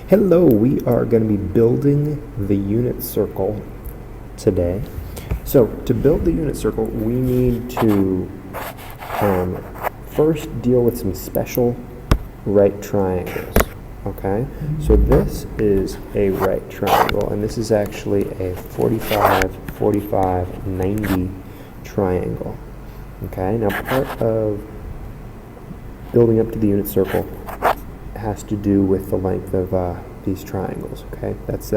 Hello, we are going to be building the unit circle today. So to build the unit circle, we need to first deal with some special right triangles. Okay, so this is a right triangle, and this is actually a 45, 45, 90 triangle. Okay, now part of building up to the unit circle has to do with the length of these triangles. Okay, that's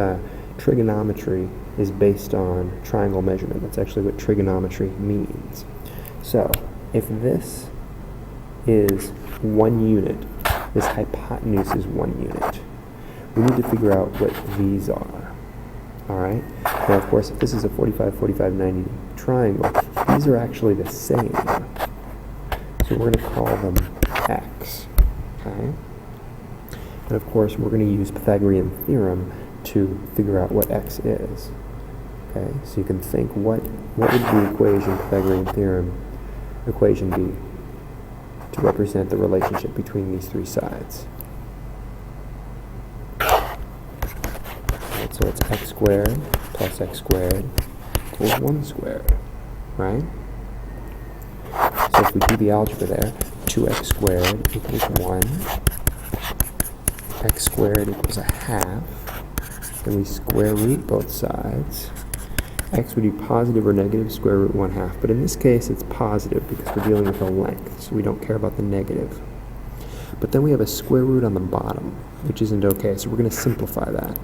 trigonometry is based on triangle measurement. That's actually what trigonometry means. So if this is 1 unit, this hypotenuse is 1 unit, we need to figure out what these are. All right, now of course if this is a 45, 45, 90 triangle, these are actually the same, so we're going to call them x. Okay, and of course we're going to use Pythagorean theorem to figure out what x is. Okay, so you can think what would the equation, Pythagorean theorem equation, be to represent the relationship between these three sides. Right, so it's x squared plus x squared equals 1 squared, right? So if we do the algebra there, 2x squared equals 1, x squared equals a half, then we square root both sides. X would be positive or negative square root 1/2, but in this case it's positive because we're dealing with a length, so we don't care about the negative. But then we have a square root on the bottom, which isn't okay, so we're going to simplify that.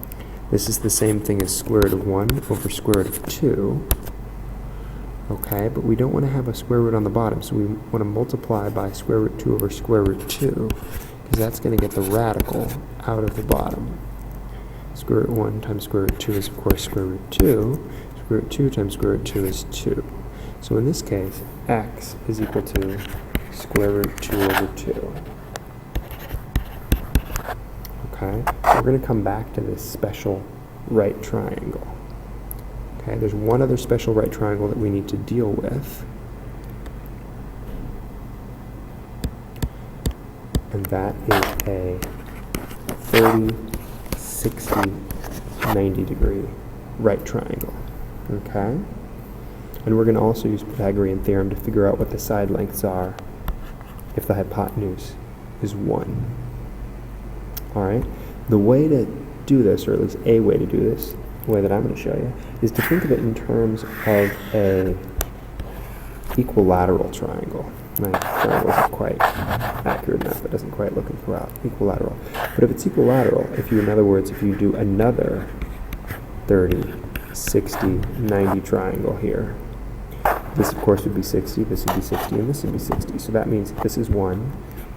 This is the same thing as square root of 1 over square root of 2. Okay, but we don't want to have a square root on the bottom, so we want to multiply by square root 2 over square root 2, because that's going to get the radical out of the bottom. Square root 1 times square root 2 is, of course, square root 2. Square root 2 times square root 2 is 2. So in this case, x is equal to square root 2 over 2. Okay, so we're going to come back to this special right triangle. Okay, there's one other special right triangle that we need to deal with, and that is a 30, 60, 90 degree right triangle. Okay, and we're going to also use Pythagorean theorem to figure out what the side lengths are if the hypotenuse is 1. All right, the way to do this, or at least a way to do this, the way that I'm going to show you, is to think of it in terms of a equilateral triangle. My triangle isn't quite accurate enough. It doesn't quite look equilateral. But if it's equilateral, in other words, if you do another 30, 60, 90 triangle here, this of course would be 60, this would be 60, and this would be 60. So that means this is 1,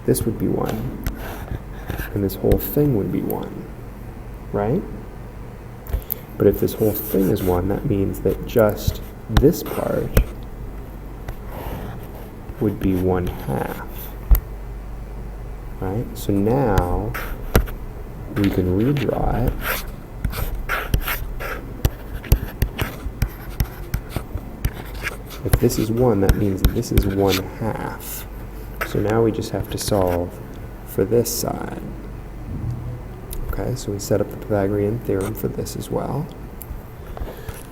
this would be 1, and this whole thing would be 1, right? But if this whole thing is 1, that means that just this part would be 1/2, right? So now we can redraw it. If this is 1, that means that this is 1/2. So now we just have to solve for this side. Okay, so we set up the Pythagorean theorem for this as well.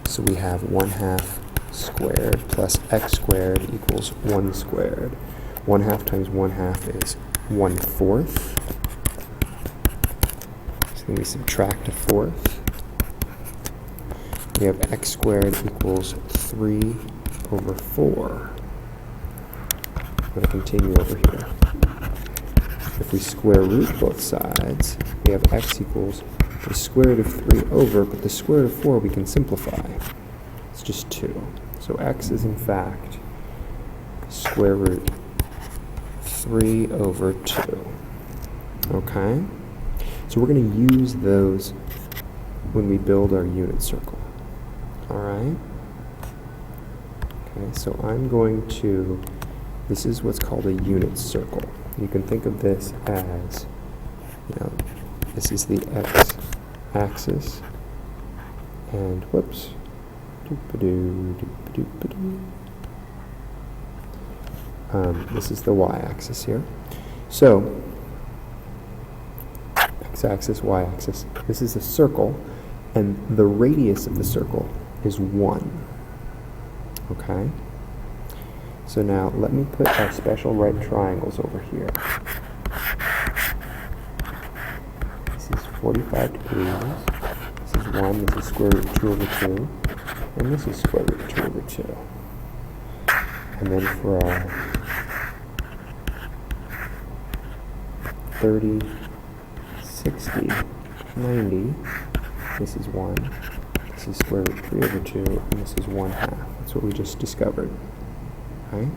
So we have 1/2 squared plus x squared equals 1 squared. 1/2 times 1/2 is 1/4. So then we subtract a 4th. We have x squared equals 3 over 4. I'm going to continue over here. If we square root both sides, we have x equals the square root of 3 over, but the square root of 4 we can simplify. It's just 2. So x is in fact square root 3 over 2. Okay? So we're going to use those when we build our unit circle. Alright? Okay, so I'm going to, this is what's called a unit circle. You can think of this as, this is the x-axis, and whoops, this is the y-axis here. So x-axis, y-axis. This is a circle, and the radius of the circle is 1. Okay? So now let me put our special right triangles over here. This is 45 degrees. This is 1. This is square root 2 over 2. And this is square root 2 over 2. And then for our 30, 60, 90, this is 1. This is square root 3 over 2, and this is 1/2. That's what we just discovered. Right?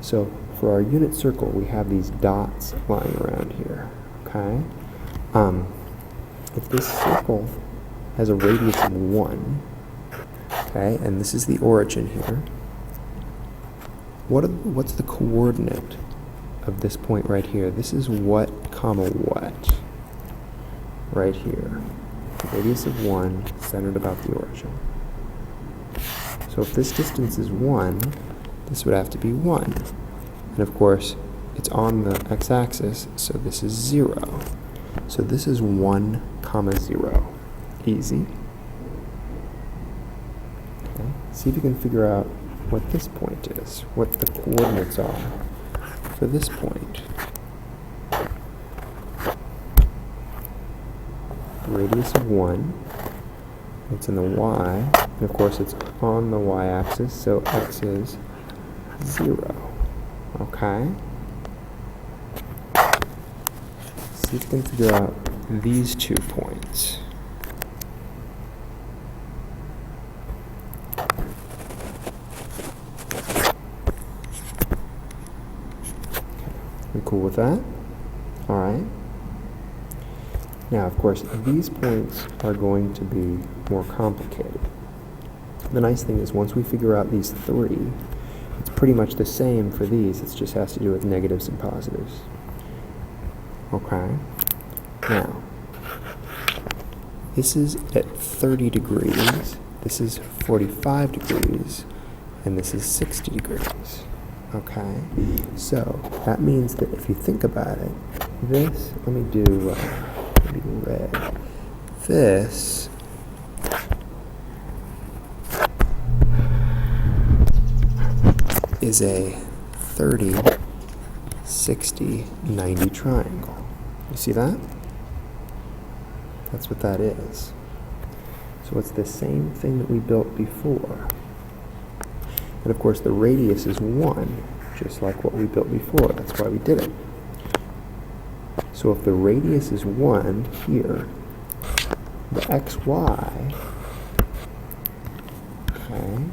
So for our unit circle, we have these dots lying around here. Okay? If this circle has a radius of 1, okay, and this is the origin here, what's the coordinate of this point right here? This is what, comma, what? Right here. Radius of 1, centered about the origin. So if this distance is 1, this would have to be 1. And of course, it's on the x-axis, so this is 0. So this is 1, comma, 0. Easy. Okay. See if you can figure out what this point is, what the coordinates are for this point. Radius of 1, it's in the y, and of course it's on the y-axis, so x is 0. Okay? See if you can figure out these 2 points. We cool with that? All right. Now, of course, these points are going to be more complicated. The nice thing is once we figure out these 3, it's pretty much the same for these. It just has to do with negatives and positives. Okay? Now, this is at 30 degrees, this is 45 degrees, and this is 60 degrees. Okay? So, that means that if you think about it, this, let me do red. This is a 30, 60, 90 triangle. You see that? That's what that is. So it's the same thing that we built before. And of course the radius is 1, just like what we built before. That's why we did it. So if the radius is 1 here, the xy, okay,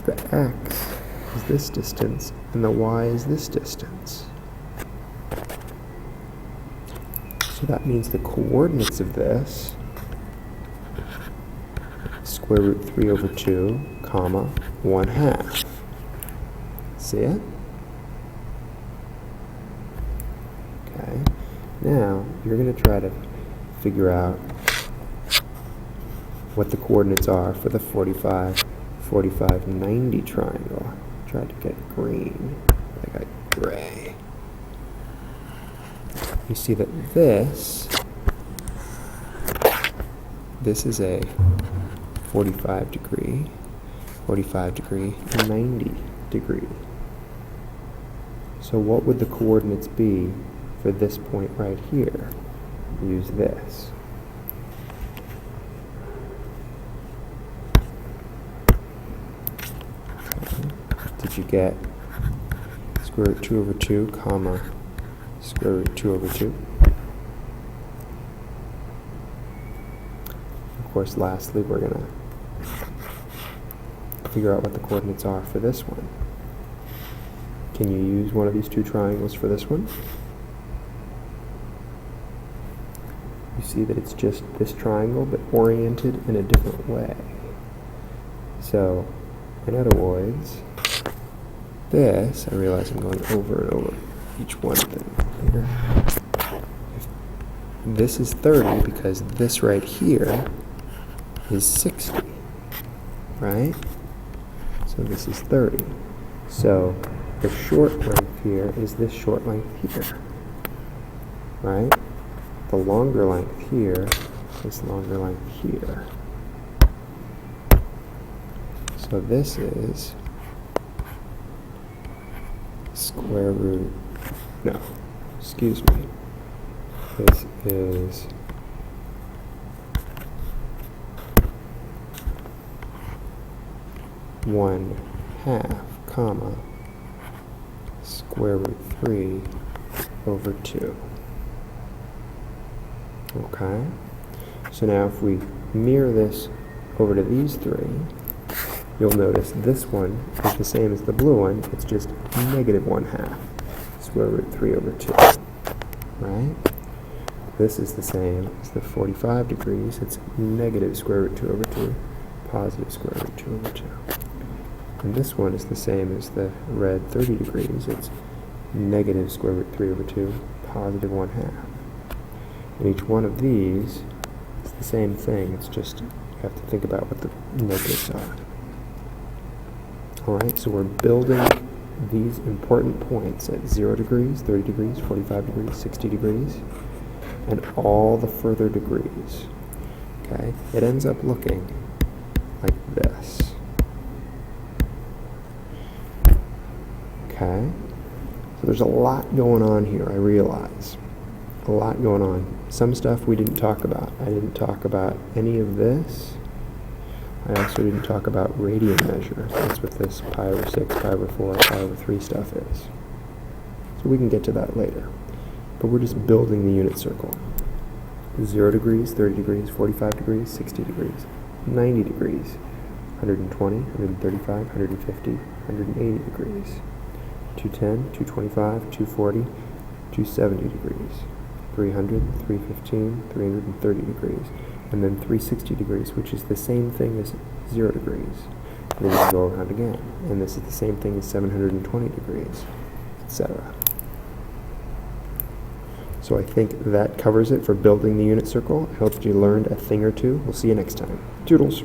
the x is this distance, and the y is this distance. So that means the coordinates of this, square root 3 over 2, comma, 1/2. See it? Okay. Now, you're going to try to figure out what the coordinates are for the 45, 45, 90 triangle. Tried to get green. I got gray. You see that this is a 45 degree, and 90 degree. So what would the coordinates be for this point right here? Use this. Okay. Did you get square root 2 over 2, comma, square root 2 over 2? Of course, lastly, we're going to figure out what the coordinates are for this one. Can you use one of these 2 triangles for this one? You see that it's just this triangle, but oriented in a different way. So, in other words, this, I realize I'm going over and over each one of them here. This is 30 because this right here is 60, right? So this is 30. So the short length here is this short length here, right? the longer length here, this longer length here. So this is square root, no, excuse me. This is one half, comma, square root 3 over 2. Okay? So now if we mirror this over to these three, you'll notice this one is the same as the blue one, it's just negative 1/2, square root 3 over 2. Right? This is the same as the 45 degrees, it's negative square root 2 over 2, positive square root 2 over 2. And this one is the same as the red 30 degrees, it's negative square root 3 over 2, positive 1/2. And each one of these is the same thing, it's just you have to think about what the negatives are. Alright, so we're building these important points at 0 degrees, 30 degrees, 45 degrees, 60 degrees, and all the further degrees. Okay, it ends up looking like this. Okay, so there's a lot going on here, I realize. A lot going on. Some stuff we didn't talk about. I didn't talk about any of this. I also didn't talk about radian measure. That's what this pi over 6, pi over 4, pi over 3 stuff is. So we can get to that later. But we're just building the unit circle. 0 degrees, 30 degrees, 45 degrees, 60 degrees, 90 degrees, 120, 135, 150, 180 degrees, 210, 225, 240, 270 degrees, 300, 315, 330 degrees, and then 360 degrees, which is the same thing as 0 degrees. And then you can go around again, and this is the same thing as 720 degrees, etc. So I think that covers it for building the unit circle. I hope that you learned a thing or two. We'll see you next time. Toodles!